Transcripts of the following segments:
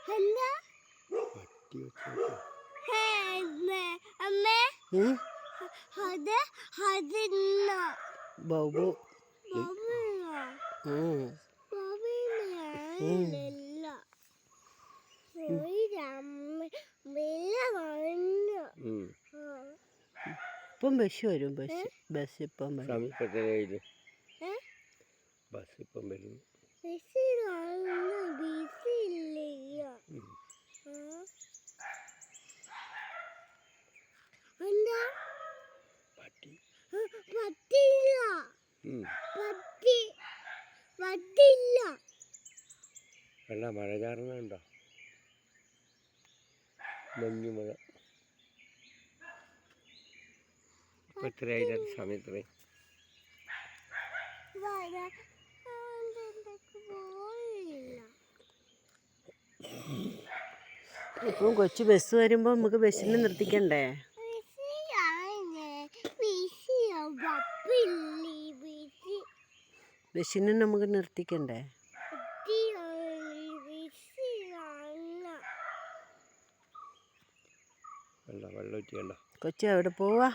എന്താ പട്ടി വെച്ചോട്ടെ അമ്മേ അത് അതില്ല ബാബു ഇപ്പം ബസ് വരും ബസ് ഇപ്പം വരും ബസ് ഇപ്പം വരും പട്ടി പറ്റില്ല പറ്റില്ല അല്ല മഴ ചാറുന്നുണ്ടോ മഞ്ഞു മഴ ഇപ്പം എത്രയായി സമയത്ത് ഇപ്പം കൊച്ചു ബസ് വരുമ്പോൾ നമുക്ക് ബസ്സിന് നിർത്തിക്കണ്ടേ ബസ്സിന് നമുക്ക് നിർത്തിക്കണ്ടേ കൊച്ചു എവിടെ പോവാ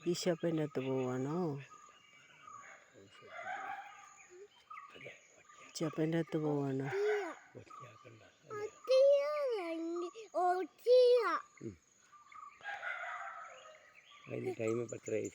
ഈ ഷോപ്പിൻ്റെ അകത്ത് പോവാണോ ഷോപ്പിൻ്റെ അകത്ത് പോവാണോ അതിന് ടൈം ഇപ്പം എത്രയായി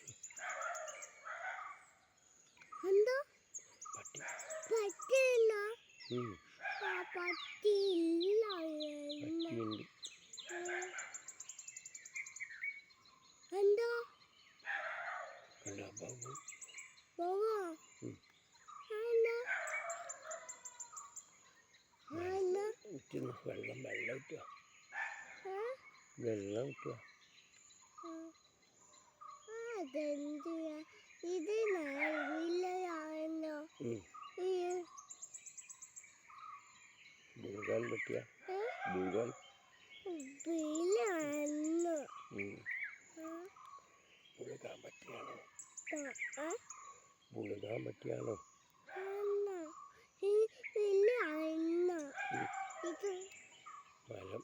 പട്ടിയുണ്ട് വെള്ളം കിട്ടുക ഇത് ബുൾഗാൻ പറ്റിയ ബുൾഗാൻ ബുൾഗാൻ പറ്റിയാണോ ബുൾഗാൻ പറ്റിയാണോ മരം